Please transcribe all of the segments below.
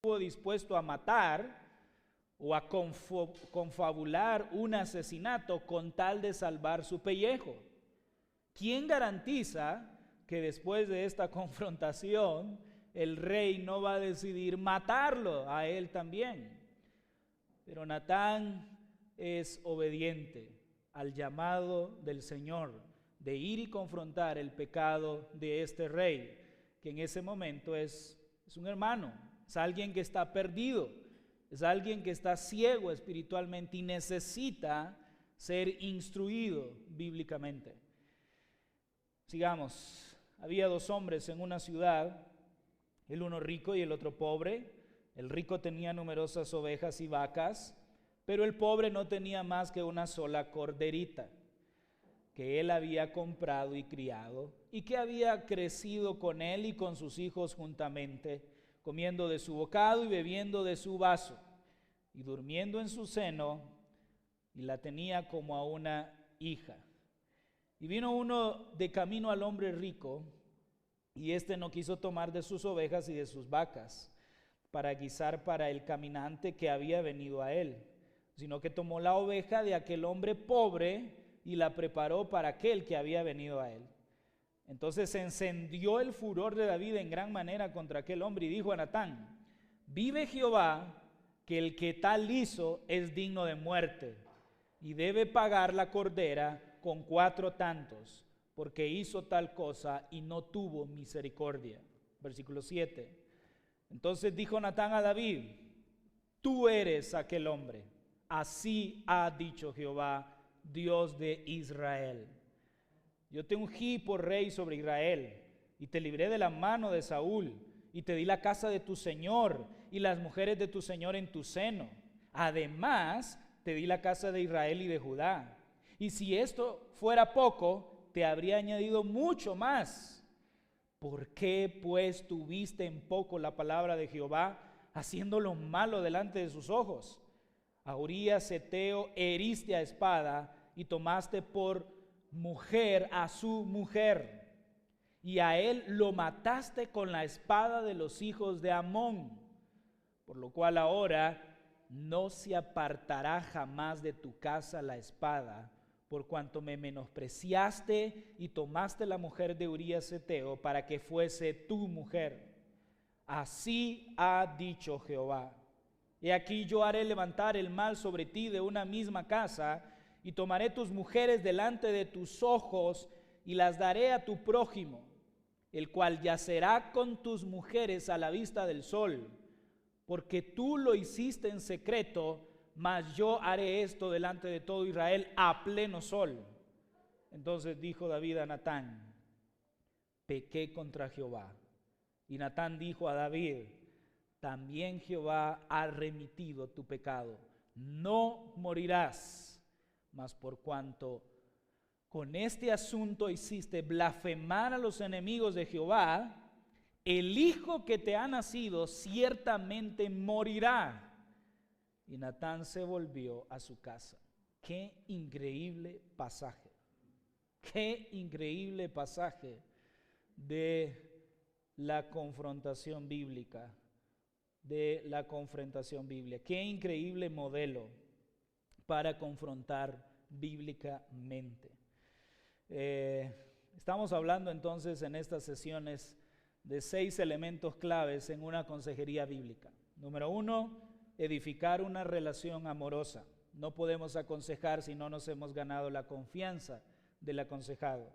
estuvo dispuesto a matar o a confabular un asesinato con tal de salvar su pellejo. ¿Quién garantiza que después de esta confrontación el rey no va a decidir matarlo a él también? Pero Natán es obediente al llamado del Señor de ir y confrontar el pecado de este rey, que en ese momento es un hermano, es alguien que está perdido, es alguien que está ciego espiritualmente y necesita ser instruido bíblicamente. Sigamos. Había 2 hombres en una ciudad, el uno rico y el otro pobre. El rico tenía numerosas ovejas y vacas, pero el pobre no tenía más que una sola corderita que él había comprado y criado, y que había crecido con él y con sus hijos juntamente, comiendo de su bocado y bebiendo de su vaso, y durmiendo en su seno, y la tenía como a una hija. Y vino uno de camino al hombre rico, y éste no quiso tomar de sus ovejas y de sus vacas para guisar para el caminante que había venido a él, sino que tomó la oveja de aquel hombre pobre y la preparó para aquel que había venido a él. Entonces se encendió el furor de David en gran manera contra aquel hombre y dijo a Natán: vive Jehová, que el que tal hizo es digno de muerte, y debe pagar la cordera con 4 tantos, porque hizo tal cosa y no tuvo misericordia. Versículo 7. Entonces dijo Natán a David: tú eres aquel hombre, así ha dicho Jehová, Dios de Israel. Yo te ungí por rey sobre Israel, y te libré de la mano de Saúl, y te di la casa de tu señor, y las mujeres de tu señor en tu seno. Además, te di la casa de Israel y de Judá. Y si esto fuera poco, te habría añadido mucho más. ¿Por qué, pues, tuviste en poco la palabra de Jehová, haciendo lo malo delante de sus ojos? A Urías Heteo heriste a espada y tomaste por mujer a su mujer, y a él lo mataste con la espada de los hijos de Amón, por lo cual ahora no se apartará jamás de tu casa la espada, por cuanto me menospreciaste y tomaste la mujer de Urías Heteo para que fuese tu mujer. Así ha dicho Jehová: he aquí yo haré levantar el mal sobre ti de una misma casa, y tomaré tus mujeres delante de tus ojos, y las daré a tu prójimo, el cual yacerá con tus mujeres a la vista del sol, porque tú lo hiciste en secreto, mas yo haré esto delante de todo Israel a pleno sol. Entonces dijo David a Natán: pequé contra Jehová. Y Natán dijo a David: también Jehová ha remitido tu pecado, no morirás. Mas por cuanto con este asunto hiciste blasfemar a los enemigos de Jehová, el hijo que te ha nacido ciertamente morirá. Y Natán se volvió a su casa. Qué increíble pasaje. Qué increíble pasaje de la confrontación bíblica. Qué increíble modelo para confrontar bíblicamente. Estamos hablando entonces en estas sesiones de 6 elementos claves en una consejería bíblica. Número 1, edificar una relación amorosa. No podemos aconsejar si no nos hemos ganado la confianza del aconsejado.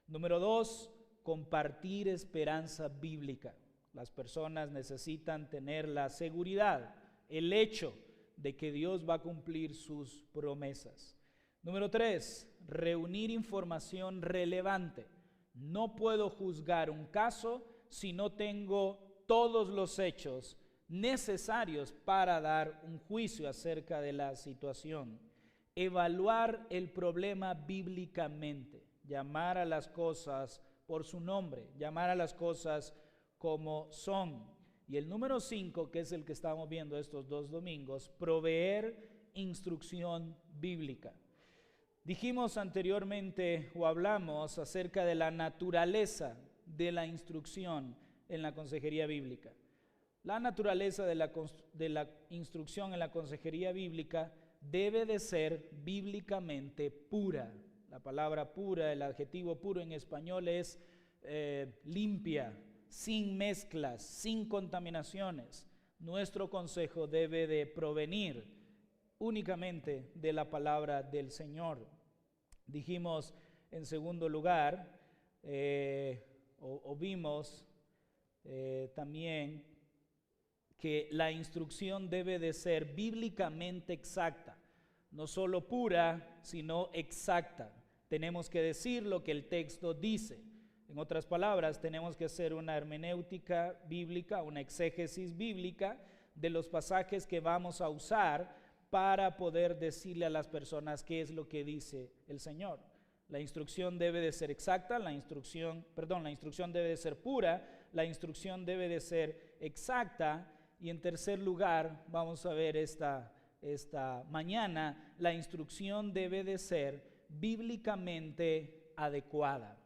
Número 2, compartir esperanza bíblica. Las personas necesitan tener la seguridad, el hecho de que Dios va a cumplir sus promesas. Número 3, reunir información relevante. No puedo juzgar un caso si no tengo todos los hechos necesarios para dar un juicio acerca de la situación. Evaluar el problema bíblicamente, llamar a las cosas por su nombre, llamar a las cosas como son. Y el número 5, que es el que estamos viendo estos 2 domingos, proveer instrucción bíblica. Dijimos anteriormente o hablamos acerca de la naturaleza de la instrucción en la consejería bíblica. La naturaleza de la instrucción en la consejería bíblica debe de ser bíblicamente pura. La palabra pura, el adjetivo puro en español es limpia, sin mezclas, sin contaminaciones. Nuestro consejo debe de provenir únicamente de la palabra del Señor. Dijimos en segundo lugar, vimos también que la instrucción debe de ser bíblicamente exacta, no solo pura, sino exacta. Tenemos que decir lo que el texto dice. En otras palabras, tenemos que hacer una hermenéutica bíblica, una exégesis bíblica de los pasajes que vamos a usar para poder decirle a las personas qué es lo que dice el Señor. La instrucción debe de ser exacta, la instrucción debe de ser pura, la instrucción debe de ser exacta. Y en tercer lugar, vamos a ver esta mañana, la instrucción debe de ser bíblicamente adecuada.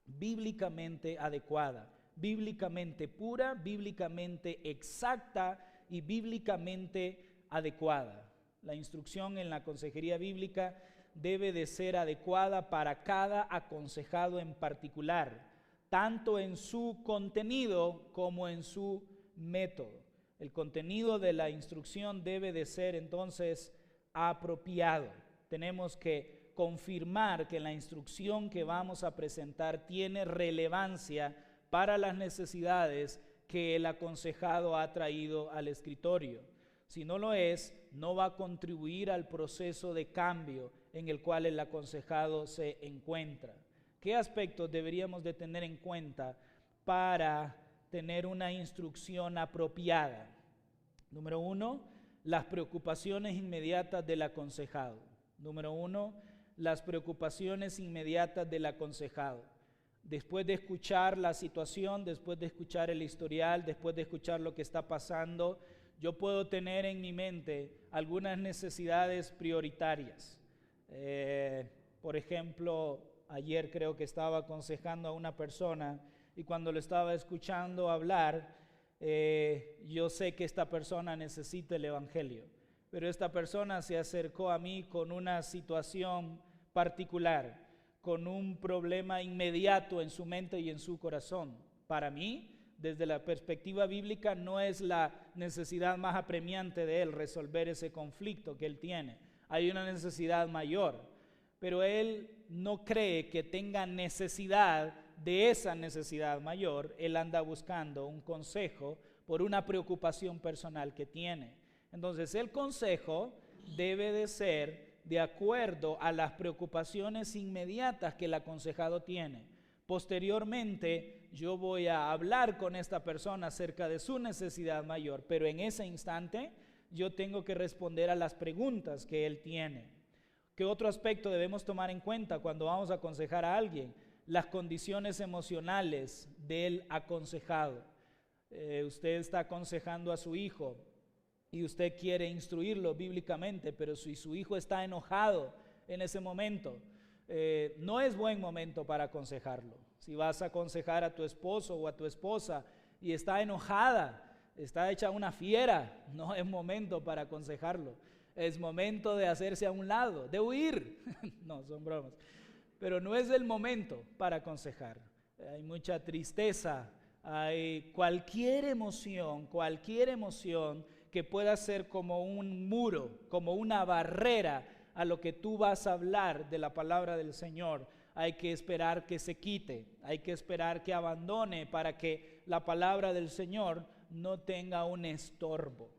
Bíblicamente adecuada, bíblicamente pura, bíblicamente exacta y bíblicamente adecuada. La instrucción en la consejería bíblica debe de ser adecuada para cada aconsejado en particular, tanto en su contenido como en su método. El contenido de la instrucción debe de ser entonces apropiado. Tenemos que confirmar que la instrucción que vamos a presentar tiene relevancia para las necesidades que el aconsejado ha traído al escritorio. Si no lo es, no va a contribuir al proceso de cambio en el cual el aconsejado se encuentra. ¿Qué aspectos deberíamos de tener en cuenta para tener una instrucción apropiada? Número 1, las preocupaciones inmediatas del aconsejado. Número 1, las preocupaciones inmediatas del aconsejado. Después de escuchar la situación, después de escuchar el historial, después de escuchar lo que está pasando, yo puedo tener en mi mente algunas necesidades prioritarias. Por ejemplo, ayer creo que estaba aconsejando a una persona y cuando lo estaba escuchando hablar, yo sé que esta persona necesita el Evangelio, pero esta persona se acercó a mí con una situación particular, con un problema inmediato en su mente y en su corazón. Para mí, desde la perspectiva bíblica, no es la necesidad más apremiante de él resolver ese conflicto que él tiene. Hay una necesidad mayor, pero él no cree que tenga necesidad de esa necesidad mayor. Él anda buscando un consejo por una preocupación personal que tiene. Entonces, el consejo debe de ser de acuerdo a las preocupaciones inmediatas que el aconsejado tiene. Posteriormente, yo voy a hablar con esta persona acerca de su necesidad mayor, pero en ese instante yo tengo que responder a las preguntas que él tiene. ¿Qué otro aspecto debemos tomar en cuenta cuando vamos a aconsejar a alguien? Las condiciones emocionales del aconsejado. Usted está aconsejando a su hijo y usted quiere instruirlo bíblicamente, pero si su hijo está enojado en ese momento, no es buen momento para aconsejarlo. Si vas a aconsejar a tu esposo o a tu esposa y está enojada, está hecha una fiera, no es momento para aconsejarlo. Es momento de hacerse a un lado, de huir. No, son bromas. Pero no es el momento para aconsejar. Hay mucha tristeza, hay cualquier emoción que pueda ser como un muro, como una barrera a lo que tú vas a hablar de la palabra del Señor. Hay que esperar que se quite, hay que esperar que abandone para que la palabra del Señor no tenga un estorbo.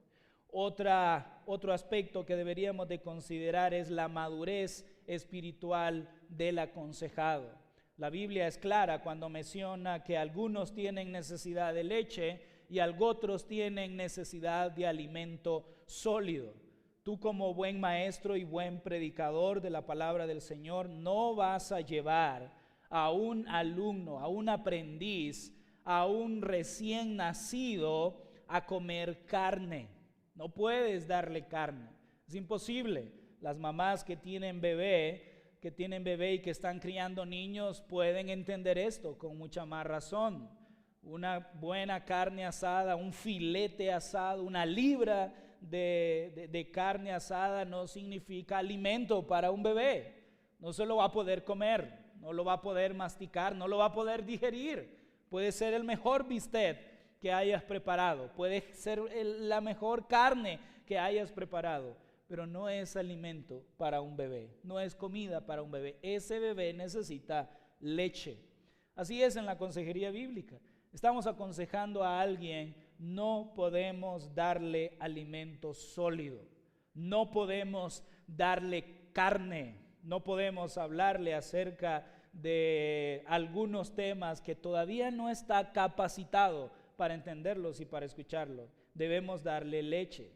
Otro aspecto que deberíamos de considerar es la madurez espiritual del aconsejado. La Biblia es clara cuando menciona que algunos tienen necesidad de leche y otros tienen necesidad de alimento sólido. Tú como buen maestro y buen predicador de la palabra del Señor no vas a llevar a un alumno, a un aprendiz, a un recién nacido a comer carne. No puedes darle carne, es imposible. Las mamás que tienen bebé y que están criando niños pueden entender esto con mucha más razón. Una buena carne asada, un filete asado, una libra de carne asada no significa alimento para un bebé. No se lo va a poder comer, no lo va a poder masticar, no lo va a poder digerir. Puede ser el mejor bistec que hayas preparado, puede ser la mejor carne que hayas preparado, pero no es alimento para un bebé, no es comida para un bebé. Ese bebé necesita leche. Así es en la consejería bíblica. Estamos aconsejando a alguien, no podemos darle alimento sólido, no podemos darle carne, no podemos hablarle acerca de algunos temas que todavía no está capacitado para entenderlos y para escucharlos. Debemos darle leche.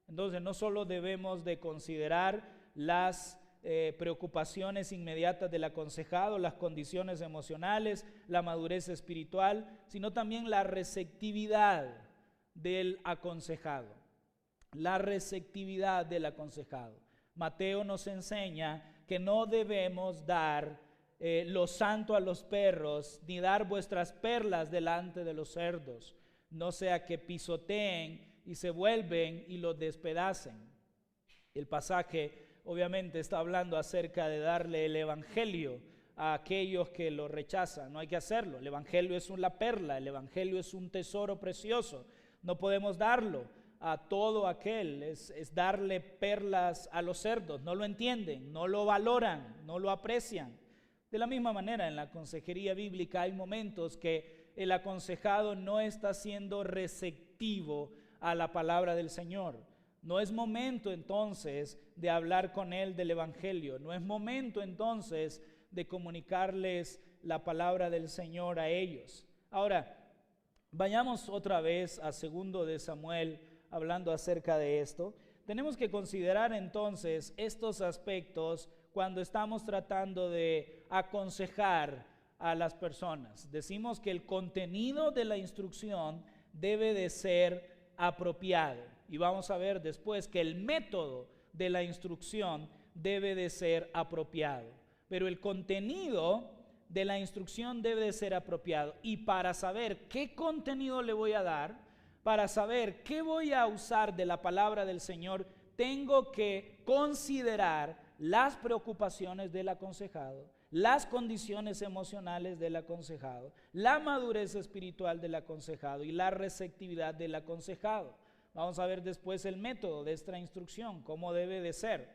Entonces no solo debemos de considerar las preocupaciones inmediatas del aconsejado, las condiciones emocionales, la madurez espiritual, sino también la receptividad del aconsejado. La receptividad del aconsejado. Mateo nos enseña que no debemos dar lo santo a los perros, ni dar vuestras perlas delante de los cerdos, no sea que pisoteen y se vuelven y los despedacen. El pasaje obviamente está hablando acerca de darle el evangelio a aquellos que lo rechazan. No hay que hacerlo. El evangelio es una perla, el evangelio es un tesoro precioso. No podemos darlo a todo aquel, es darle perlas a los cerdos. No lo entienden, no lo valoran, no lo aprecian. De la misma manera, en la consejería bíblica hay momentos que el aconsejado no está siendo receptivo a la palabra del Señor. No es momento entonces de hablar con él del evangelio. No es momento entonces de comunicarles la palabra del Señor a ellos. Ahora, vayamos otra vez a 2 de Samuel hablando acerca de esto. Tenemos que considerar entonces estos aspectos cuando estamos tratando de aconsejar a las personas. Decimos que el contenido de la instrucción debe de ser apropiado. Y vamos a ver después que el método de la instrucción debe de ser apropiado. Pero el contenido de la instrucción debe de ser apropiado. Y para saber qué contenido le voy a dar, para saber qué voy a usar de la palabra del Señor, tengo que considerar las preocupaciones del aconsejado, las condiciones emocionales del aconsejado, la madurez espiritual del aconsejado y la receptividad del aconsejado. Vamos a ver después el método de esta instrucción, cómo debe de ser.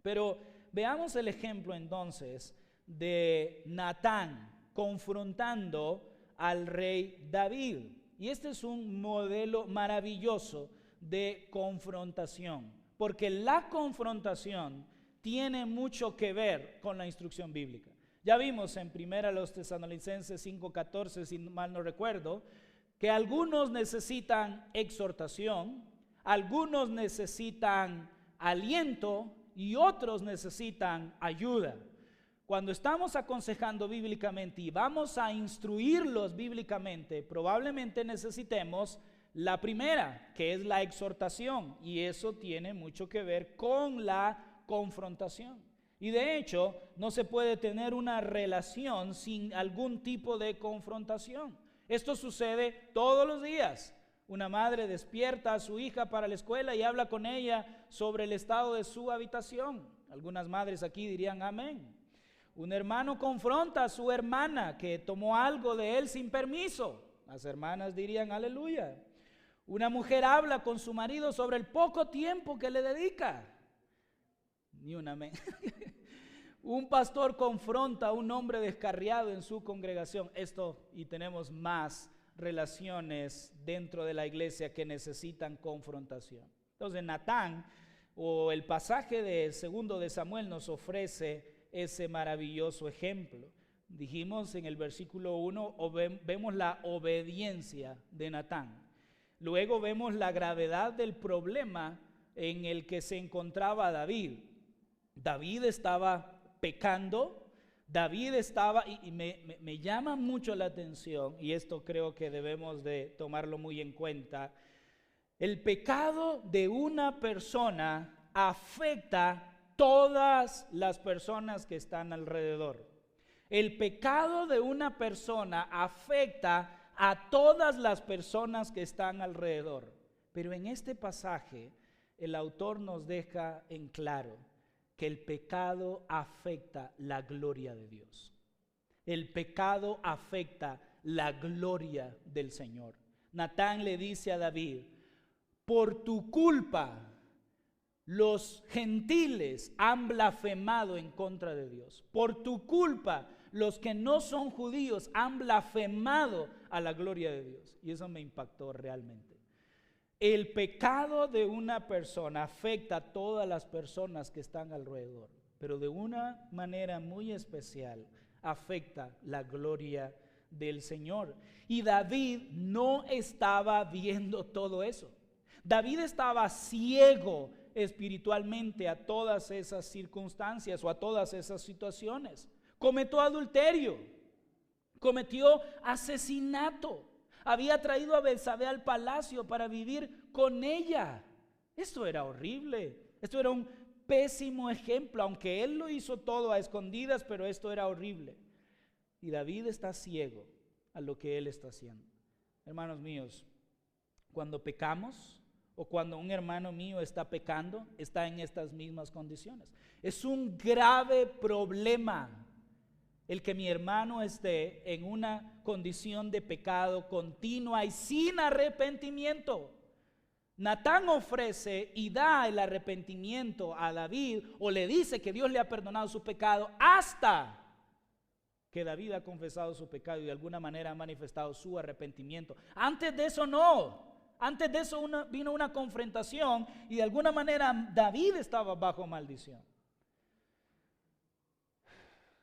Pero veamos el ejemplo entonces de Natán confrontando al rey David. Y este es un modelo maravilloso de confrontación, porque la confrontación tiene mucho que ver con la instrucción bíblica. Ya vimos en 1 Tesalonicenses 5:14, si mal no recuerdo, que algunos necesitan exhortación, algunos necesitan aliento y otros necesitan ayuda. Cuando estamos aconsejando bíblicamente y vamos a instruirlos bíblicamente, probablemente necesitemos la primera, que es la exhortación, y eso tiene mucho que ver con la confrontación. Y de hecho, no se puede tener una relación sin algún tipo de confrontación. Esto sucede todos los días. Una madre despierta a su hija para la escuela y habla con ella sobre el estado de su habitación. Algunas madres aquí dirían amén. Un hermano confronta a su hermana que tomó algo de él sin permiso. Las hermanas dirían aleluya. Una mujer habla con su marido sobre el poco tiempo que le dedica. Ni un amén. Un pastor confronta a un hombre descarriado en su congregación. Esto, y tenemos más relaciones dentro de la iglesia que necesitan confrontación. Entonces Natán, o el pasaje de 2 de Samuel, nos ofrece ese maravilloso ejemplo. Dijimos en el versículo 1, vemos la obediencia de Natán. Luego vemos la gravedad del problema en el que se encontraba David. David estaba pecando, David estaba, y me llama mucho la atención, y esto creo que debemos de tomarlo muy en cuenta. El pecado de una persona afecta todas las personas que están alrededor. El pecado de una persona afecta a todas las personas que están alrededor. Pero en este pasaje el autor nos deja en claro que el pecado afecta la gloria de Dios. El pecado afecta la gloria del Señor. Natán le dice a David: por tu culpa los gentiles han blasfemado en contra de Dios. Por tu culpa los que no son judíos han blasfemado a la gloria de Dios. Y eso me impactó realmente. El pecado de una persona afecta a todas las personas que están alrededor, pero de una manera muy especial afecta la gloria del Señor. Y David no estaba viendo todo eso. David estaba ciego espiritualmente a todas esas circunstancias o a todas esas situaciones. Cometió adulterio, cometió asesinato. Había traído a Betsabé al palacio para vivir con ella. Esto era horrible. Esto era un pésimo ejemplo, aunque él lo hizo todo a escondidas, pero esto era horrible. Y David está ciego a lo que él está haciendo. Hermanos míos, cuando pecamos o cuando un hermano mío está pecando, está en estas mismas condiciones. Es un grave problema el que mi hermano esté en una condición de pecado continua y sin arrepentimiento. Natán ofrece y da el arrepentimiento a David, o le dice que Dios le ha perdonado su pecado hasta que David ha confesado su pecado y de alguna manera ha manifestado su arrepentimiento. Antes de eso no. Antes de eso vino una confrontación y de alguna manera David estaba bajo maldición.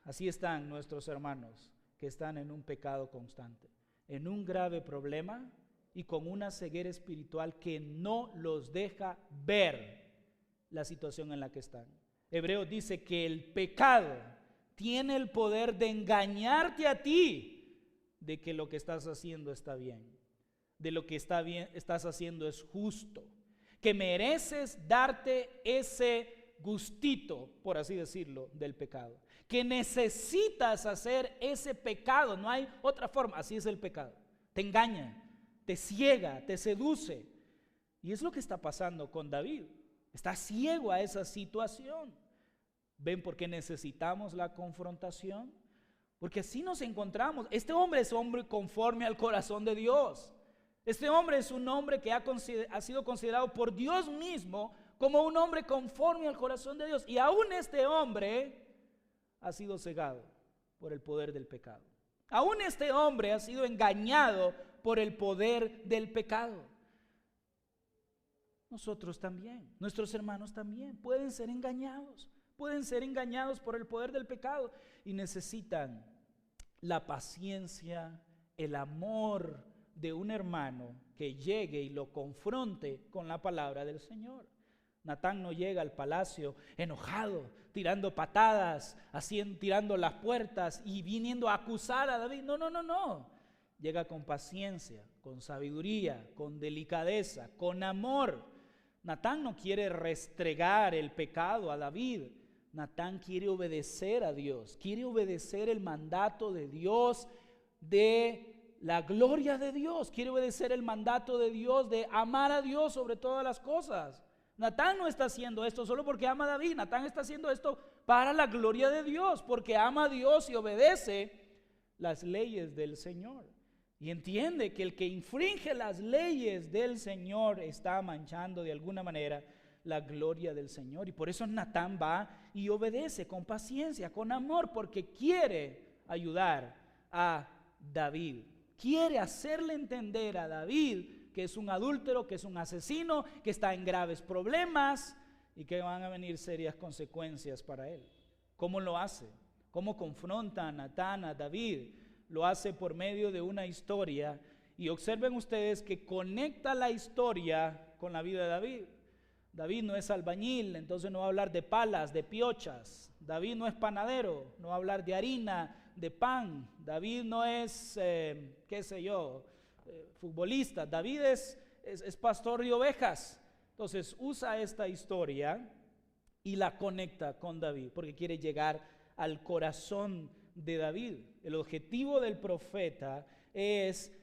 Así están nuestros hermanos que están en un pecado constante, en un grave problema y con una ceguera espiritual que no los deja ver la situación en la que están. Hebreos dice que el pecado tiene el poder de engañarte a ti de que lo que estás haciendo está bien, de lo que estás haciendo es justo, que mereces darte ese gustito, por así decirlo, del pecado, que necesitas hacer ese pecado, no hay otra forma. Así es el pecado, te engaña, te ciega, te seduce, y es lo que está pasando con David. Está ciego a esa situación. ¿Ven por qué necesitamos la confrontación? Porque así nos encontramos. Este hombre es hombre conforme al corazón de Dios. Este hombre es un hombre que ha sido considerado por Dios mismo como un hombre conforme al corazón de Dios. Y aún este hombre ha sido cegado por el poder del pecado. Aún este hombre ha sido engañado por el poder del pecado. Nosotros también, nuestros hermanos también pueden ser engañados por el poder del pecado y necesitan la paciencia, el amor de un hermano que llegue y lo confronte con la palabra del Señor. Natán no llega al palacio enojado, tirando patadas, tirando las puertas y viniendo a acusar a David. No. Llega con paciencia, con sabiduría, con delicadeza, con amor. Natán no quiere restregar el pecado a David. Natán quiere obedecer a Dios, quiere obedecer el mandato de Dios, de la gloria de Dios, quiere obedecer el mandato de Dios de amar a Dios sobre todas las cosas. Natán no está haciendo esto solo porque ama a David. Natán está haciendo esto para la gloria de Dios, porque ama a Dios y obedece las leyes del Señor. Y entiende que el que infringe las leyes del Señor está manchando de alguna manera la gloria del Señor. Y por eso Natán va y obedece con paciencia, con amor, porque quiere ayudar a David. Quiere hacerle entender a David que es un adúltero, que es un asesino, que está en graves problemas y que van a venir serias consecuencias para él. ¿Cómo lo hace? ¿Cómo confronta a Natán a David? Lo hace por medio de una historia, y observen ustedes que conecta la historia con la vida de David. David no es albañil, entonces no va a hablar de palas, de piochas. David no es panadero, no va a hablar de harina, de pan. David no es, futbolista. David es pastor de ovejas. Entonces usa esta historia y la conecta con David, porque quiere llegar al corazón de David. El objetivo del profeta es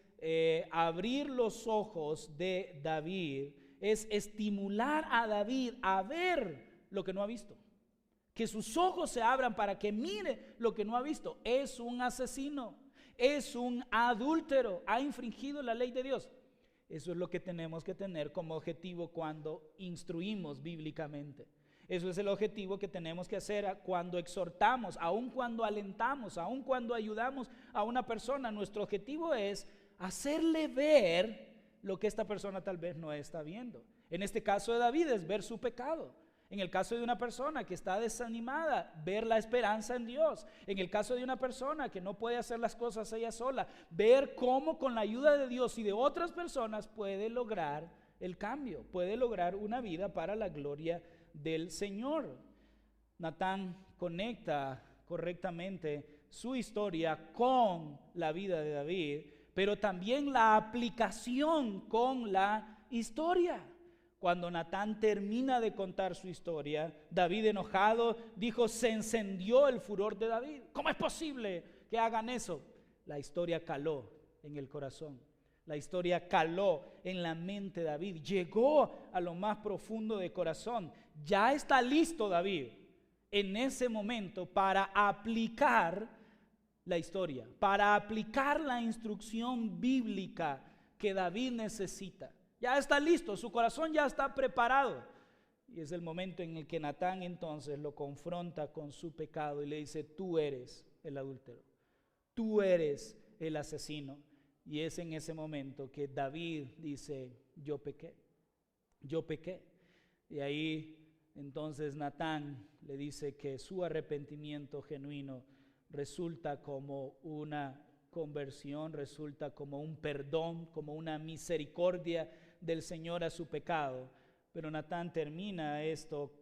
abrir los ojos de David, es estimular a David a ver lo que no ha visto. Que sus ojos se abran para que mire lo que no ha visto. Es un asesino, es un adúltero, ha infringido la ley de Dios. Eso es lo que tenemos que tener como objetivo cuando instruimos bíblicamente. Eso es el objetivo que tenemos que hacer cuando exhortamos, aun cuando alentamos, aun cuando ayudamos a una persona. Nuestro objetivo es hacerle ver lo que esta persona tal vez no está viendo. En este caso de David es ver su pecado. En el caso de una persona que está desanimada, ver la esperanza en Dios. En el caso de una persona que no puede hacer las cosas ella sola, ver cómo con la ayuda de Dios y de otras personas puede lograr el cambio, puede lograr una vida para la gloria del Señor. Natán conecta correctamente su historia con la vida de David, pero también la aplicación con la historia. Cuando Natán termina de contar su historia, David, enojado, dijo: se encendió el furor de David. ¿Cómo es posible que hagan eso? La historia caló en el corazón. La historia caló en la mente de David. Llegó a lo más profundo de corazón. Ya está listo David en ese momento para aplicar la historia, para aplicar la instrucción bíblica que David necesita. Ya está listo, su corazón ya está preparado. Y es el momento en el que Natán entonces lo confronta con su pecado y le dice: tú eres el adúltero, tú eres el asesino. Y es en ese momento que David dice: yo pequé, yo pequé. Y ahí entonces Natán le dice que su arrepentimiento genuino resulta como una conversión, resulta como un perdón, como una misericordia del Señor a su pecado. Pero Natán termina esto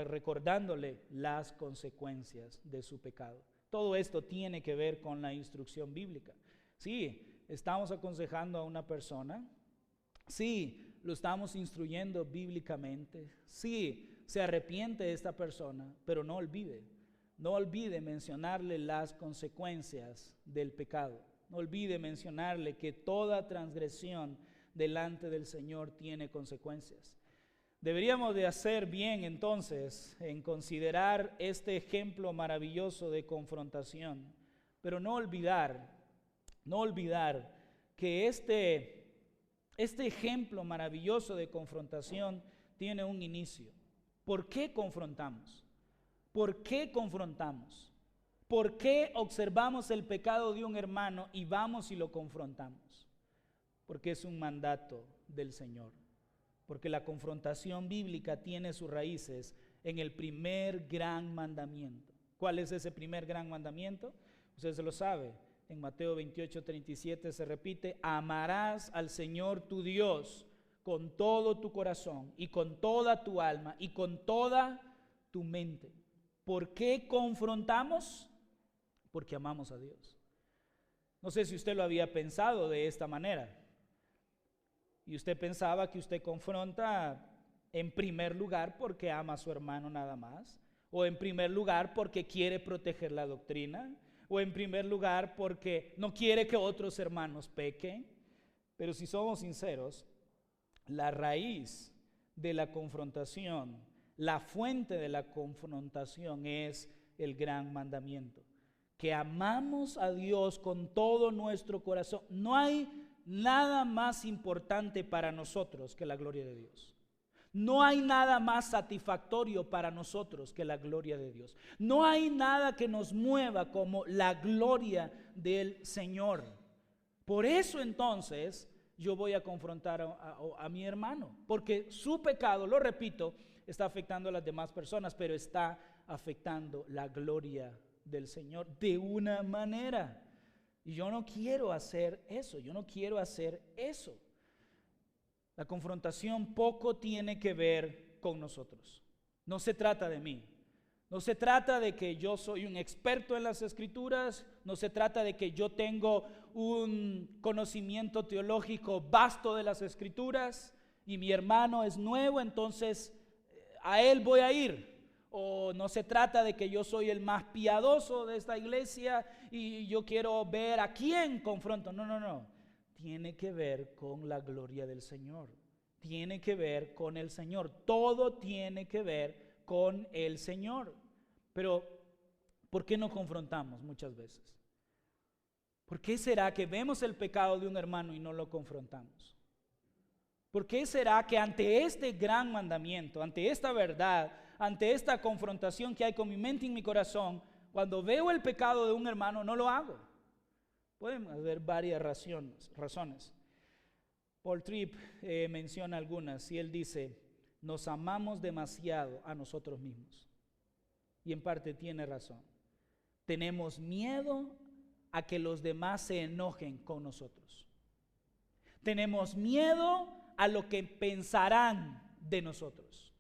recordándole las consecuencias de su pecado. Todo esto tiene que ver con la instrucción bíblica. Sí, estamos aconsejando a una persona. Sí, lo estamos instruyendo bíblicamente. Sí, se arrepiente esta persona, pero no olvide mencionarle las consecuencias del pecado. No olvide mencionarle que toda transgresión delante del Señor tiene consecuencias. Deberíamos de hacer bien entonces en considerar este ejemplo maravilloso de confrontación, pero no olvidar que este ejemplo maravilloso de confrontación tiene un inicio. ¿Por qué confrontamos? ¿Por qué confrontamos? ¿Por qué observamos el pecado de un hermano y vamos y lo confrontamos? Porque es un mandato del Señor. Porque la confrontación bíblica tiene sus raíces en el primer gran mandamiento. ¿Cuál es ese primer gran mandamiento? Usted se lo sabe. En Mateo 28:37 se repite: amarás al Señor tu Dios con todo tu corazón y con toda tu alma y con toda tu mente. ¿Por qué confrontamos? Porque amamos a Dios. No sé si usted lo había pensado de esta manera. Y usted pensaba que usted confronta en primer lugar porque ama a su hermano nada más, o en primer lugar porque quiere proteger la doctrina, o en primer lugar porque no quiere que otros hermanos pequen. Pero si somos sinceros, la raíz de la confrontación, la fuente de la confrontación es el gran mandamiento, que amamos a Dios con todo nuestro corazón. No hay nada más importante para nosotros que la gloria de Dios. No hay nada más satisfactorio para nosotros que la gloria de Dios. No hay nada que nos mueva como la gloria del Señor. Por eso entonces yo voy a confrontar a mi hermano, porque su pecado, lo repito, está afectando a las demás personas, pero está afectando la gloria del Señor de una manera. Y yo no quiero hacer eso, La confrontación poco tiene que ver con nosotros. No se trata de mí. No se trata de que yo soy un experto en las Escrituras. No se trata de que yo tengo un conocimiento teológico vasto de las Escrituras y mi hermano es nuevo, entonces a él voy a ir. O no se trata de que yo soy el más piadoso de esta iglesia y yo quiero ver a quién confronto. No. tiene que ver con la gloria del Señor. Tiene que ver con el Señor. Todo tiene que ver con el Señor. Pero, ¿por qué no confrontamos muchas veces? ¿Por qué será que vemos el pecado de un hermano y no lo confrontamos? ¿Por qué será que ante este gran mandamiento, ante esta verdad, ante esta confrontación que hay con mi mente y mi corazón, cuando veo el pecado de un hermano no lo hago? Pueden haber varias razones. Paul Tripp menciona algunas y él dice, nos amamos demasiado a nosotros mismos. Y en parte tiene razón. Tenemos miedo a que los demás se enojen con nosotros. Tenemos miedo a lo que pensarán de nosotros.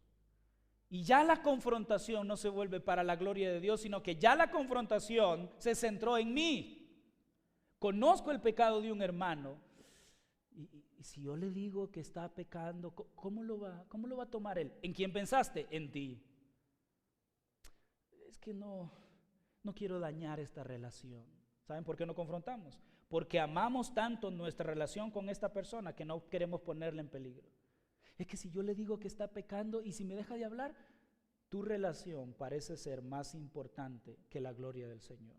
Y ya la confrontación no se vuelve para la gloria de Dios, sino que ya la confrontación se centró en mí. Conozco el pecado de un hermano y si yo le digo que está pecando, ¿cómo lo va a tomar él? ¿En quién pensaste? En ti. Es que no quiero dañar esta relación. ¿Saben por qué no confrontamos? Porque amamos tanto nuestra relación con esta persona que no queremos ponerla en peligro. Es que si yo le digo que está pecando y si me deja de hablar, tu relación parece ser más importante que la gloria del Señor.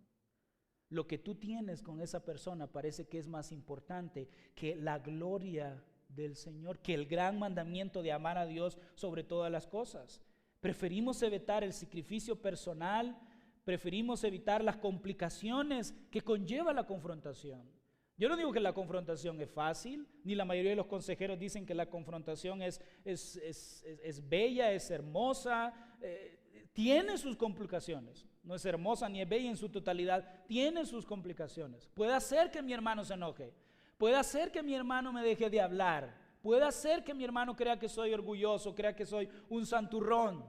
Lo que tú tienes con esa persona parece que es más importante que la gloria del Señor, que el gran mandamiento de amar a Dios sobre todas las cosas. Preferimos evitar el sacrificio personal, preferimos evitar las complicaciones que conlleva la confrontación. Yo no digo que la confrontación es fácil, ni la mayoría de los consejeros dicen que la confrontación es bella, es hermosa, tiene sus complicaciones. No es hermosa ni es bella en su totalidad, tiene sus complicaciones. Puede hacer que mi hermano se enoje, puede hacer que mi hermano me deje de hablar, puede hacer que mi hermano crea que soy orgulloso, crea que soy un santurrón,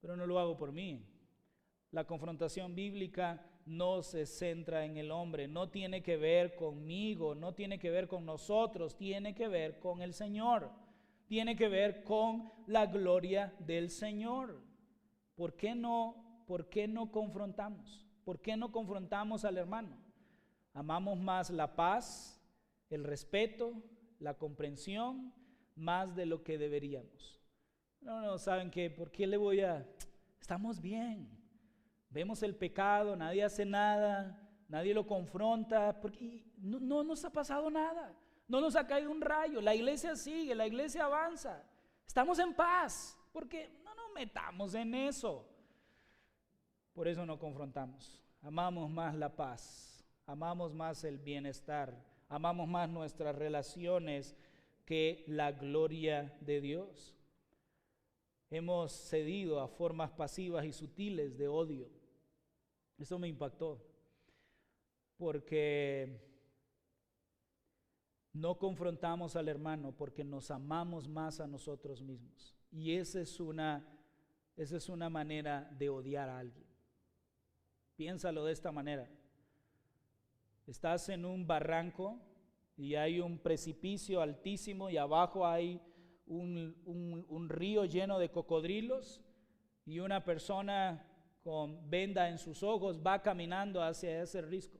pero no lo hago por mí. La confrontación bíblica no se centra en el hombre, no tiene que ver conmigo, no tiene que ver con nosotros, tiene que ver con el Señor, tiene que ver con la gloria del Señor. ¿Por qué no confrontamos? ¿Por qué no confrontamos al hermano? Amamos más la paz, el respeto, la comprensión, más de lo que deberíamos. No, ¿saben qué? ¿Por qué estamos bien? Vemos el pecado, nadie hace nada, nadie lo confronta, porque no nos ha pasado nada, no nos ha caído un rayo, la iglesia sigue, la iglesia avanza, estamos en paz, porque no nos metamos en eso. Por eso no confrontamos, amamos más la paz, amamos más el bienestar, amamos más nuestras relaciones que la gloria de Dios. Hemos cedido a formas pasivas y sutiles de odio. Eso me impactó, porque no confrontamos al hermano porque nos amamos más a nosotros mismos. Y esa es una manera de odiar a alguien. Piénsalo de esta manera. Estás en un barranco y hay un precipicio altísimo y abajo hay un río lleno de cocodrilos y una persona con venda en sus ojos va caminando hacia ese risco.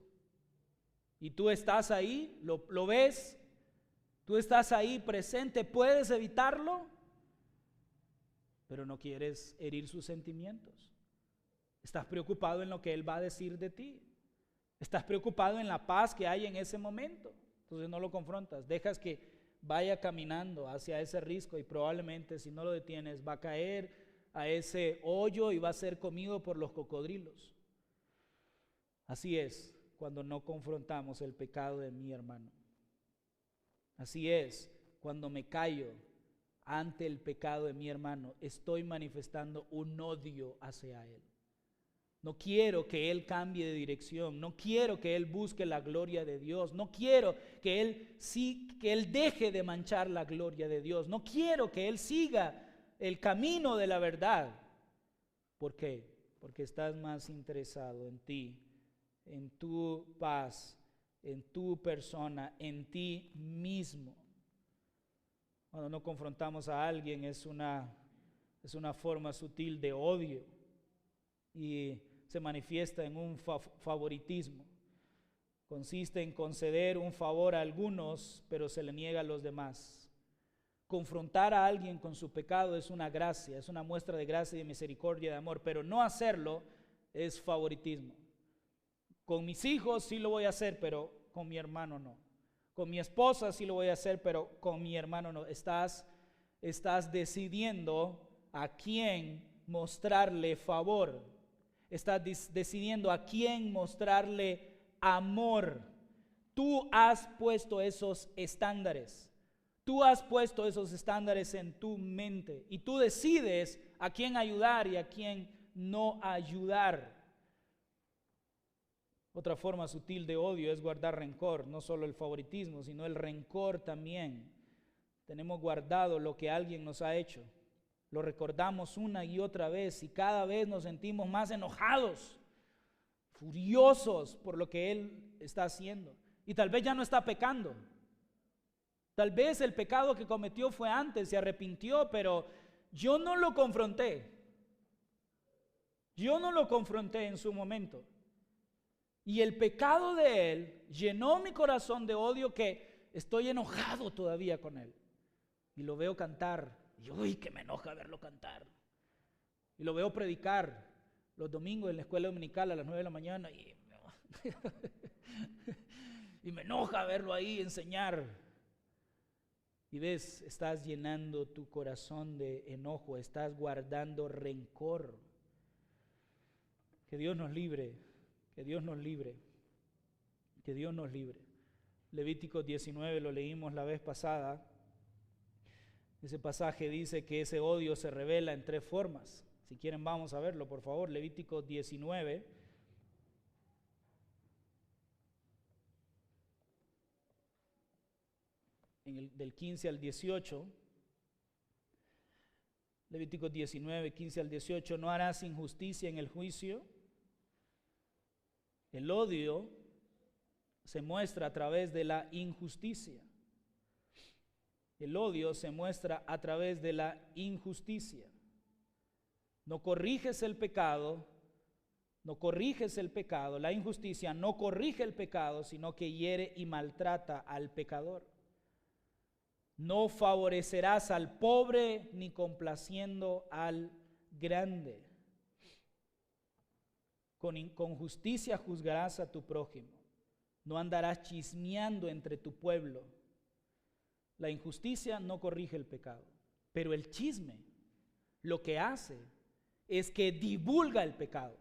Y tú estás ahí, lo ves, tú estás ahí presente, puedes evitarlo, pero no quieres herir sus sentimientos. Estás preocupado en lo que él va a decir de ti. Estás preocupado en la paz que hay en ese momento. Entonces no lo confrontas, dejas que vaya caminando hacia ese risco y probablemente si no lo detienes va a caer a ese hoyo y va a ser comido por los cocodrilos. Así es cuando no confrontamos el pecado de mi hermano. Así es cuando me callo ante el pecado de mi hermano, estoy manifestando un odio hacia él. No quiero que él cambie de dirección, no quiero que él busque la gloria de Dios, no quiero que él deje de manchar la gloria de Dios, no quiero que él siga el camino de la verdad. ¿Por qué? Porque estás más interesado en ti, en tu paz, en tu persona, en ti mismo. Cuando no confrontamos a alguien es una forma sutil de odio y se manifiesta en un favoritismo. consiste en conceder un favor a algunos, pero se le niega a los demás. Confrontar a alguien con su pecado es una gracia, es una muestra de gracia y de misericordia y de amor, pero no hacerlo es favoritismo. Con mis hijos sí lo voy a hacer, pero con mi hermano no. Con mi esposa sí lo voy a hacer, pero con mi hermano no. Estás decidiendo a quién mostrarle favor. Estás decidiendo a quién mostrarle amor. Tú has puesto esos estándares. Tú has puesto esos estándares en tu mente y tú decides a quién ayudar y a quién no ayudar. Otra forma sutil de odio es guardar rencor, no solo el favoritismo, sino el rencor también. Tenemos guardado lo que alguien nos ha hecho. Lo recordamos una y otra vez y cada vez nos sentimos más enojados, furiosos por lo que él está haciendo. Y tal vez ya no está pecando. Tal vez el pecado que cometió fue antes, se arrepintió, pero yo no lo confronté. Yo no lo confronté en su momento. Y el pecado de él llenó mi corazón de odio que estoy enojado todavía con él. Y lo veo cantar. Y uy, que me enoja verlo cantar. Y lo veo predicar los domingos en la escuela dominical a las 9 de la mañana. Y me enoja verlo ahí enseñar. Y ves, estás llenando tu corazón de enojo, estás guardando rencor. Que Dios nos libre, que Dios nos libre, que Dios nos libre. Levítico 19 lo leímos la vez pasada. Ese pasaje dice que ese odio se revela en 3 formas. Si quieren vamos a verlo, por favor. Levítico 19. Del 15 al 18, Levítico 19, 15 al 18, no harás injusticia en el juicio. El odio se muestra a través de la injusticia. El odio se muestra a través de la injusticia. No corriges el pecado, la injusticia no corrige el pecado, sino que hiere y maltrata al pecador. No favorecerás al pobre ni complaciendo al grande. Con justicia juzgarás a tu prójimo. No andarás chismeando entre tu pueblo. La injusticia no corrige el pecado, pero el chisme lo que hace es que divulga el pecado.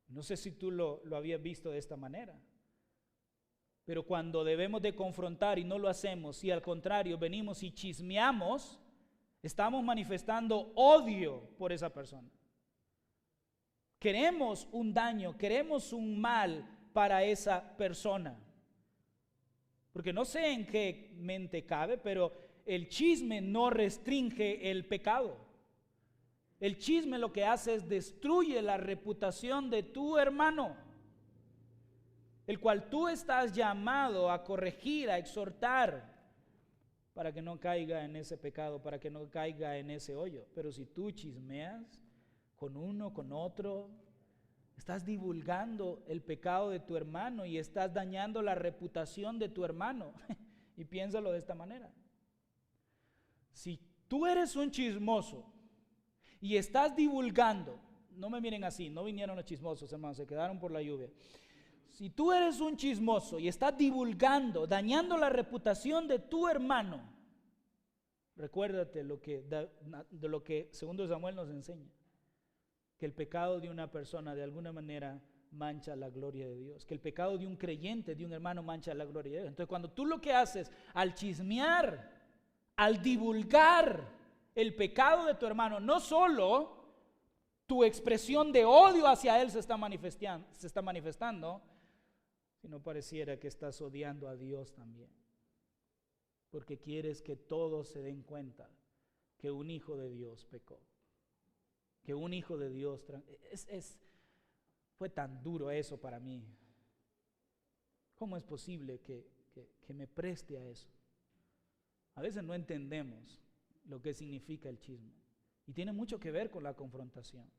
No sé si tú lo habías visto de esta manera. Pero cuando debemos de confrontar y no lo hacemos, y al contrario venimos y chismeamos, estamos manifestando odio por esa persona. Queremos un daño, queremos un mal para esa persona. Porque no sé en qué mente cabe, pero el chisme no restringe el pecado. El chisme lo que hace es destruye la reputación de tu hermano, el cual tú estás llamado a corregir, a exhortar, para que no caiga en ese pecado, para que no caiga en ese hoyo. Pero si tú chismeas con uno, con otro, estás divulgando el pecado de tu hermano y estás dañando la reputación de tu hermano. Y piénsalo de esta manera. Si tú eres un chismoso y estás divulgando, no me miren así, no vinieron los chismosos, hermanos, se quedaron por la lluvia. Si tú eres un chismoso y estás divulgando, dañando la reputación de tu hermano, recuérdate de lo que segundo Samuel nos enseña, que el pecado de una persona de alguna manera mancha la gloria de Dios, que el pecado de un creyente, de un hermano, mancha la gloria de Dios. Entonces cuando tú lo que haces al chismear, al divulgar el pecado de tu hermano, no solo tu expresión de odio hacia él se está manifestando, sino pareciera que estás odiando a Dios también, porque quieres que todos se den cuenta que un hijo de Dios pecó, que un hijo de Dios fue tan duro eso para mí. ¿Cómo es posible que me preste a eso? A veces no entendemos lo que significa el chisme y tiene mucho que ver con la confrontación,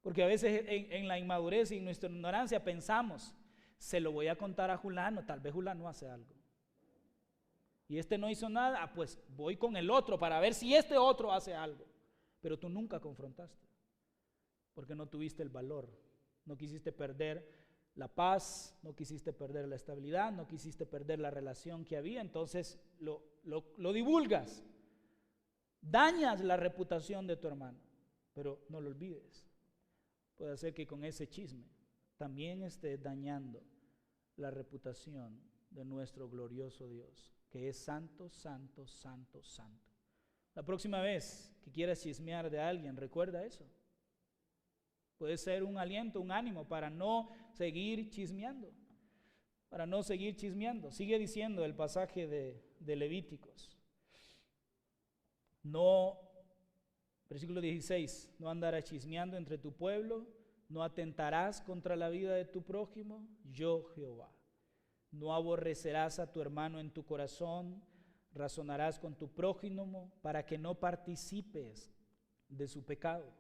porque a veces en la inmadurez y en nuestra ignorancia pensamos, Se lo voy a contar a Julano, tal vez Julano hace algo. Y este no hizo nada, pues voy con el otro para ver si este otro hace algo. Pero tú nunca confrontaste, porque no tuviste el valor, no quisiste perder la paz, no quisiste perder la estabilidad, no quisiste perder la relación que había, entonces lo divulgas, dañas la reputación de tu hermano, pero no lo olvides. Puede ser que con ese chisme también estés dañando la reputación de nuestro glorioso Dios, que es santo, santo, santo, santo. La próxima vez que quieras chismear de alguien, recuerda eso. Puede ser un aliento, un ánimo para no seguir chismeando. Para no seguir chismeando. Sigue diciendo el pasaje de Levíticos. No, versículo 16, no andarás chismeando entre tu pueblo, no atentarás contra la vida de tu prójimo, yo Jehová. No aborrecerás a tu hermano en tu corazón, razonarás con tu prójimo para que no participes de su pecado.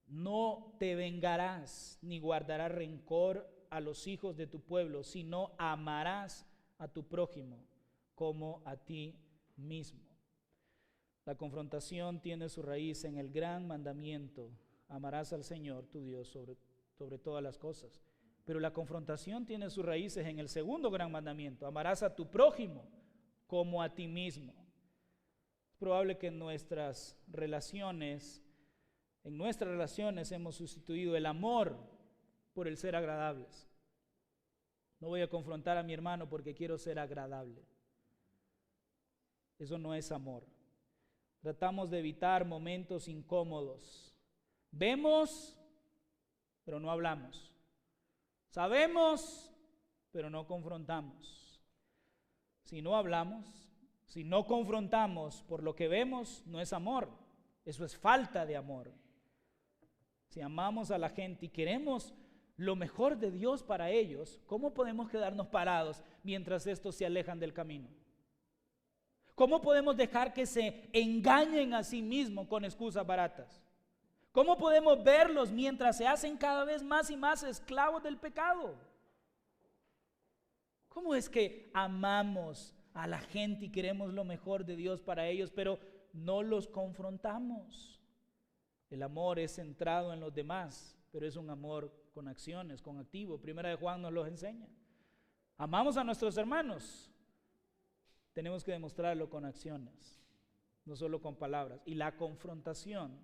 No te vengarás ni guardarás rencor a los hijos de tu pueblo, sino amarás a tu prójimo como a ti mismo. La confrontación tiene su raíz en el gran mandamiento: amarás al Señor tu Dios sobre todas las cosas. Pero la confrontación tiene sus raíces en el segundo gran mandamiento: amarás a tu prójimo como a ti mismo. Es probable que en nuestras relaciones hemos sustituido el amor por el ser agradables. No voy a confrontar a mi hermano porque quiero ser agradable. Eso no es amor. Tratamos de evitar momentos incómodos. Vemos, pero no hablamos. Sabemos, pero no confrontamos. Si no hablamos, si no confrontamos por lo que vemos, no es amor. Eso es falta de amor. Si amamos a la gente y queremos lo mejor de Dios para ellos, ¿cómo podemos quedarnos parados mientras estos se alejan del camino? ¿Cómo podemos dejar que se engañen a sí mismos con excusas baratas? ¿Cómo podemos verlos mientras se hacen cada vez más y más esclavos del pecado? ¿Cómo es que amamos a la gente y queremos lo mejor de Dios para ellos, pero no los confrontamos? El amor es centrado en los demás, pero es un amor con acciones, con activo. Primera de Juan nos lo enseña. Amamos a nuestros hermanos. Tenemos que demostrarlo con acciones, no solo con palabras. Y la confrontación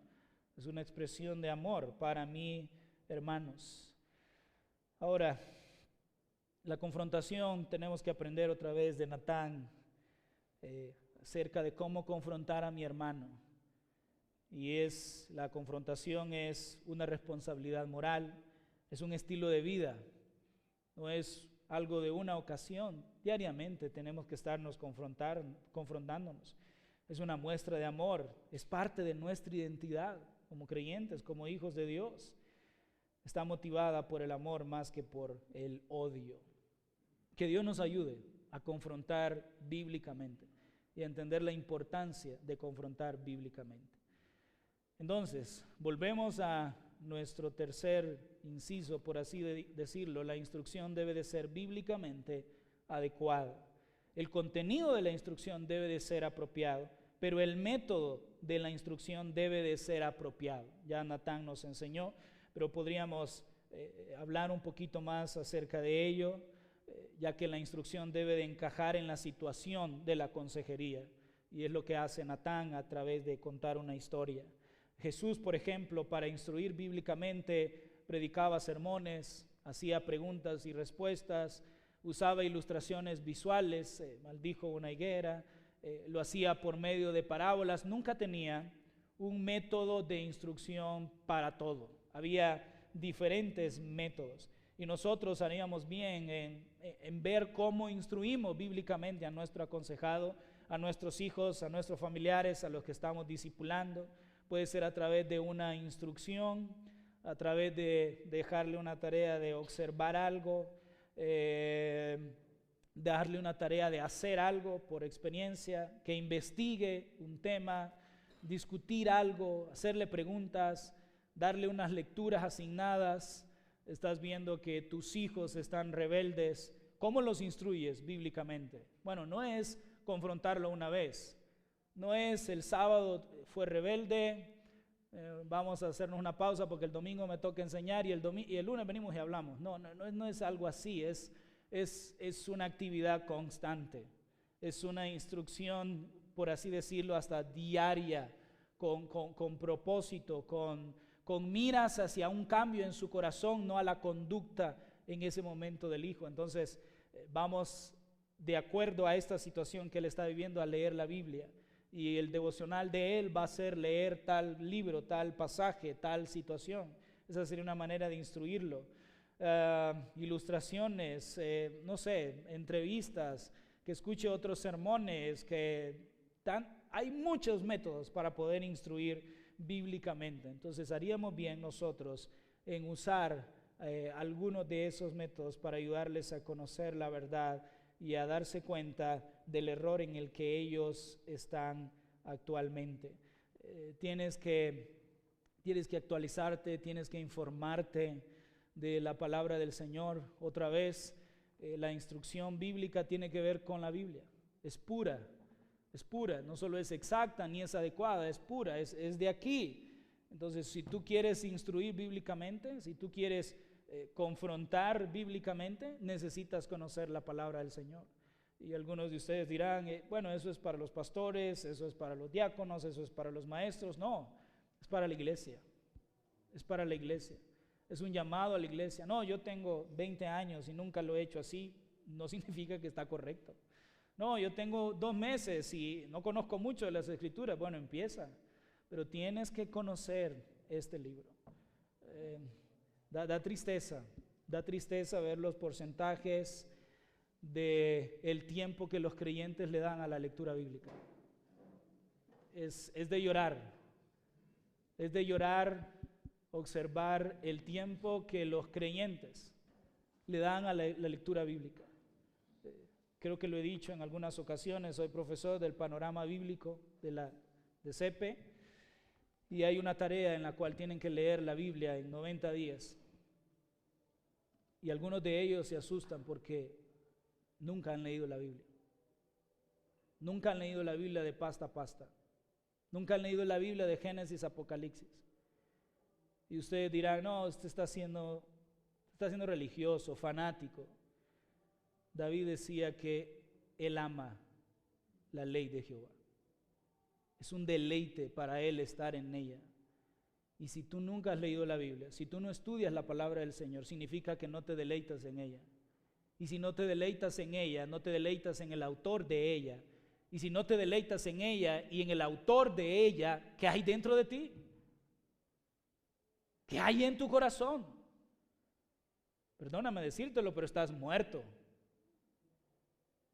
es una expresión de amor para mí, hermanos. Ahora, la confrontación tenemos que aprender otra vez de Natán acerca de cómo confrontar a mi hermano. Y la confrontación es una responsabilidad moral, es un estilo de vida, no es algo de una ocasión. Diariamente tenemos que estarnos confrontándonos. Es una muestra de amor, es parte de nuestra identidad como creyentes, como hijos de Dios. Está motivada por el amor más que por el odio. Que Dios nos ayude a confrontar bíblicamente y a entender la importancia de confrontar bíblicamente. Entonces, volvemos a nuestro tercer inciso, por así decirlo. La instrucción debe de ser bíblicamente adecuada. El contenido de la instrucción debe de ser apropiado, pero el método de la instrucción debe de ser apropiado. Ya Natán nos enseñó, pero podríamos hablar un poquito más acerca de ello, ya que la instrucción debe de encajar en la situación de la consejería, y es lo que hace Natán a través de contar una historia. Jesús, por ejemplo, para instruir bíblicamente, predicaba sermones, hacía preguntas y respuestas, usaba ilustraciones visuales, maldijo una higuera, lo hacía por medio de parábolas. Nunca tenía un método de instrucción para todo. Había diferentes métodos. Y nosotros haríamos bien en ver cómo instruimos bíblicamente a nuestro aconsejado, a nuestros hijos, a nuestros familiares, a los que estamos discipulando. Puede ser a través de una instrucción, a través de dejarle una tarea de observar algo, darle una tarea de hacer algo por experiencia, que investigue un tema, discutir algo, hacerle preguntas, darle unas lecturas asignadas, estás viendo que tus hijos están rebeldes, ¿cómo los instruyes bíblicamente? Bueno, no es confrontarlo una vez, no es el sábado fue rebelde, vamos a hacernos una pausa porque el domingo me toca enseñar y el lunes venimos y hablamos. No es algo así, es una actividad constante, es una instrucción, por así decirlo, hasta diaria, con propósito, con miras hacia un cambio en su corazón, no a la conducta en ese momento del hijo. Entonces, vamos de acuerdo a esta situación que él está viviendo a leer la Biblia. Y el devocional de él va a ser leer tal libro, tal pasaje, tal situación. Esa sería una manera de instruirlo. Ilustraciones, no sé, entrevistas, que escuche otros sermones, hay muchos métodos para poder instruir bíblicamente. Entonces haríamos bien nosotros en usar algunos de esos métodos para ayudarles a conocer la verdad y a darse cuenta del error en el que ellos están actualmente. Tienes que actualizarte, tienes que informarte de la palabra del Señor. Otra vez, la instrucción bíblica tiene que ver con la Biblia. Es pura, no solo es exacta ni es adecuada, es pura, es de aquí. Entonces, si tú quieres instruir bíblicamente, si tú quieres confrontar bíblicamente, necesitas conocer la palabra del Señor. Y algunos de ustedes dirán, bueno, eso es para los pastores, eso es para los diáconos, eso es para los maestros. No, es para la iglesia, es para la iglesia. Es un llamado a la iglesia. No, yo tengo 20 años y nunca lo he hecho así, no significa que está correcto. No, yo tengo 2 meses y no conozco mucho de las Escrituras. Bueno, empieza, pero tienes que conocer este libro. Da tristeza ver los porcentajes del tiempo que los creyentes le dan a la lectura bíblica. Es de llorar observar el tiempo que los creyentes le dan a la lectura bíblica. Creo que lo he dicho en algunas ocasiones, soy profesor del panorama bíblico de CEPE, y hay una tarea en la cual tienen que leer la Biblia en 90 días. Y algunos de ellos se asustan porque nunca han leído la Biblia. Nunca han leído la Biblia de pasta a pasta. Nunca han leído la Biblia de Génesis a Apocalipsis. Y ustedes dirán, no, usted está siendo religioso, fanático. David decía que él ama la ley de Jehová. Es un deleite para él estar en ella. Y si tú nunca has leído la Biblia, si tú no estudias la palabra del Señor, significa que no te deleitas en ella. Y si no te deleitas en ella, no te deleitas en el autor de ella. Y si no te deleitas en ella y en el autor de ella, ¿qué hay dentro de ti? ¿Qué hay en tu corazón? Perdóname decírtelo, pero estás muerto.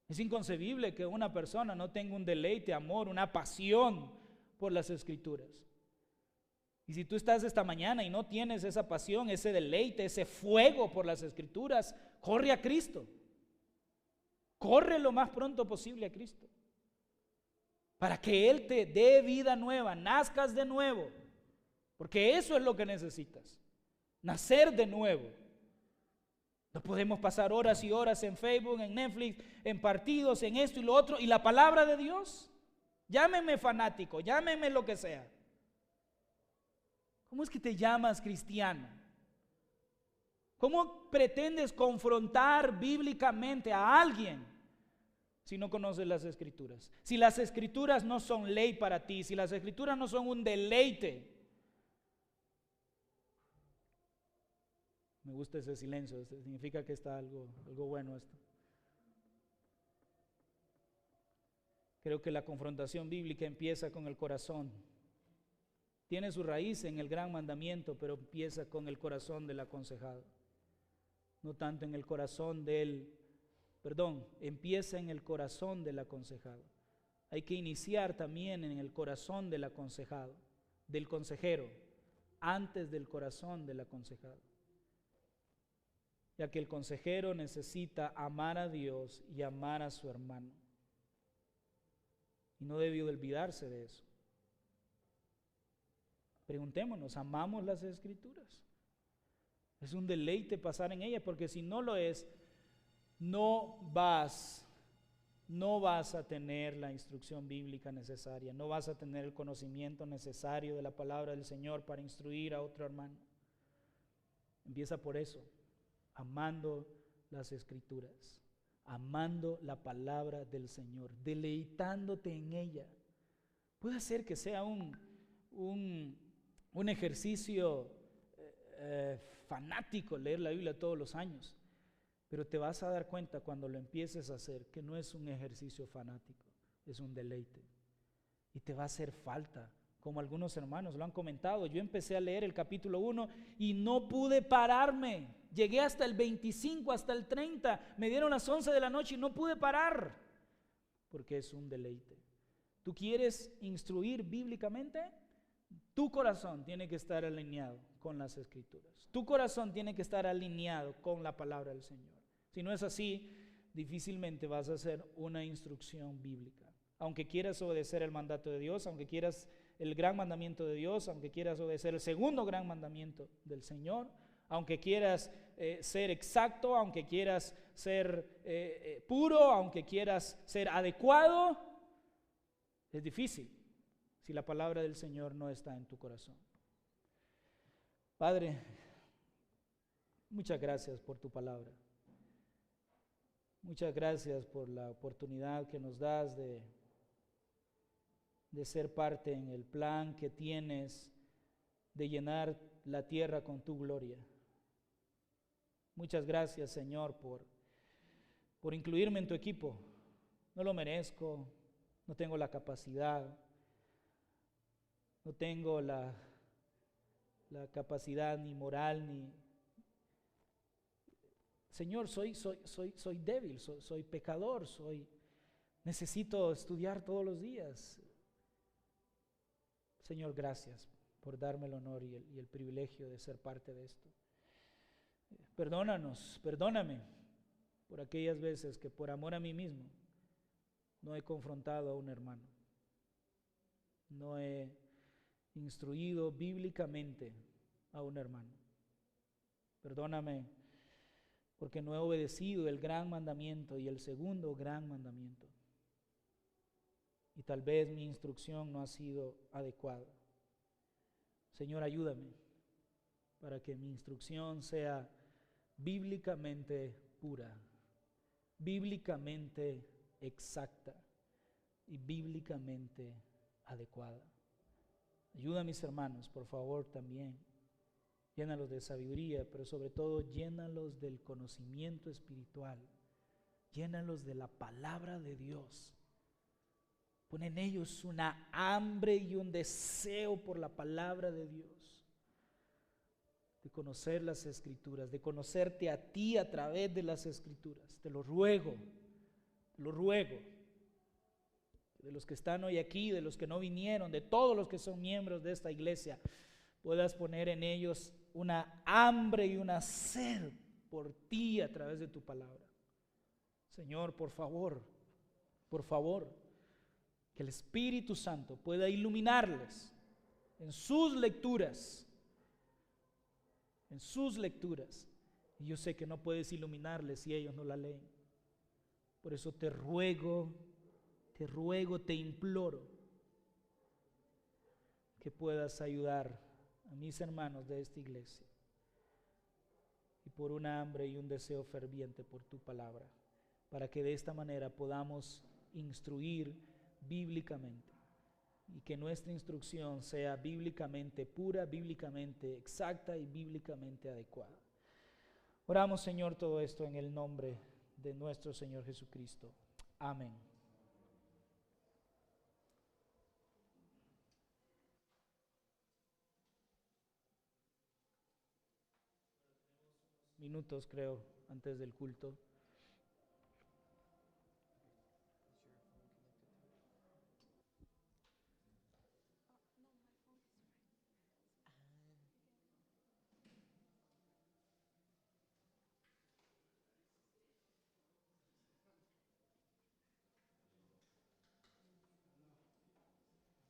Es inconcebible que una persona no tenga un deleite, amor, una pasión por las Escrituras. Y si tú estás esta mañana y no tienes esa pasión, ese deleite, ese fuego por las Escrituras, corre a Cristo. Corre lo más pronto posible a Cristo. Para que Él te dé vida nueva, nazcas de nuevo. Porque eso es lo que necesitas. Nacer de nuevo. No podemos pasar horas y horas en Facebook, en Netflix, en partidos, en esto y lo otro. ¿Y la palabra de Dios? Llámeme fanático, llámeme lo que sea. ¿Cómo es que te llamas cristiano? ¿Cómo pretendes confrontar bíblicamente a alguien si no conoces las Escrituras? Si las Escrituras no son ley para ti, si las Escrituras no son un deleite. Me gusta ese silencio, significa que está algo bueno esto. Creo que la confrontación bíblica empieza con el corazón. Tiene su raíz en el gran mandamiento, pero empieza con el corazón del aconsejado. No tanto en el corazón empieza en el corazón del aconsejado. Hay que iniciar también en el corazón del aconsejado, del consejero, antes del corazón del aconsejado. Ya que el consejero necesita amar a Dios y amar a su hermano. Y no debe olvidarse de eso. Preguntémonos, ¿amamos las Escrituras? Es un deleite pasar en ella, porque si no lo es, no vas a tener la instrucción bíblica necesaria, no vas a tener el conocimiento necesario de la palabra del Señor para instruir a otro hermano. Empieza por eso, amando las Escrituras, amando la palabra del Señor, deleitándote en ella. Puede ser que sea un ejercicio fanático leer la Biblia todos los años, pero te vas a dar cuenta cuando lo empieces a hacer que no es un ejercicio fanático, es un deleite. Y te va a hacer falta, como algunos hermanos lo han comentado. Yo empecé a leer el capítulo 1 y no pude pararme. Llegué hasta el 25, hasta el 30. Me dieron las 11 de la noche y no pude parar, porque es un deleite. ¿Tú quieres instruir bíblicamente? Tu corazón tiene que estar alineado con las Escrituras. Tu corazón tiene que estar alineado con la palabra del Señor. Si no es así, difícilmente vas a hacer una instrucción bíblica. Aunque quieras obedecer el mandato de Dios, aunque quieras el gran mandamiento de Dios, aunque quieras obedecer el segundo gran mandamiento del Señor, aunque quieras ser exacto, aunque quieras ser puro, aunque quieras ser adecuado, es difícil si la palabra del Señor no está en tu corazón. Padre, muchas gracias por tu palabra. Muchas gracias por la oportunidad que nos das de ser parte en el plan que tienes de llenar la tierra con tu gloria. Muchas gracias, Señor, por incluirme en tu equipo. No lo merezco, no tengo la capacidad, no tengo la capacidad ni moral ni... Señor, soy débil, soy pecador, necesito estudiar todos los días. Señor, gracias por darme el honor y el privilegio de ser parte de esto. Perdóname por aquellas veces que por amor a mí mismo no he confrontado a un hermano, no he instruido bíblicamente a un hermano. Perdóname porque no he obedecido el gran mandamiento y el segundo gran mandamiento. Y tal vez mi instrucción no ha sido adecuada. Señor, ayúdame para que mi instrucción sea bíblicamente pura, bíblicamente exacta y bíblicamente adecuada. Ayuda a mis hermanos, por favor, también. Llénalos de sabiduría, pero sobre todo llénalos del conocimiento espiritual. Llénalos de la palabra de Dios. Pon en ellos una hambre y un deseo por la palabra de Dios, de conocer las Escrituras, de conocerte a ti a través de las Escrituras. Te lo ruego, de los que están hoy aquí, de los que no vinieron, de todos los que son miembros de esta iglesia, puedas poner en ellos una hambre y una sed por ti a través de tu palabra. Señor, por favor, que el Espíritu Santo pueda iluminarles en sus lecturas. Y yo sé que no puedes iluminarles si ellos no la leen. Por eso te ruego, te imploro que puedas ayudar a mis hermanos de esta iglesia y por una hambre y un deseo ferviente por tu palabra, para que de esta manera podamos instruir bíblicamente y que nuestra instrucción sea bíblicamente pura, bíblicamente exacta y bíblicamente adecuada. Oramos, Señor, todo esto en el nombre de nuestro Señor Jesucristo. Amén. Minutos, creo, antes del culto.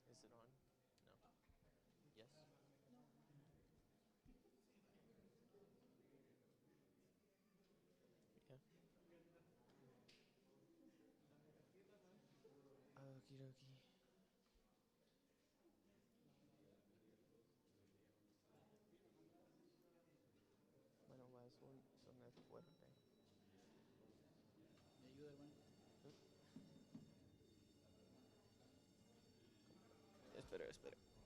Is it on? No. Yes? Okidoki. Bueno, más son es fuerte. ¿Me ayuda, hermano? Espera.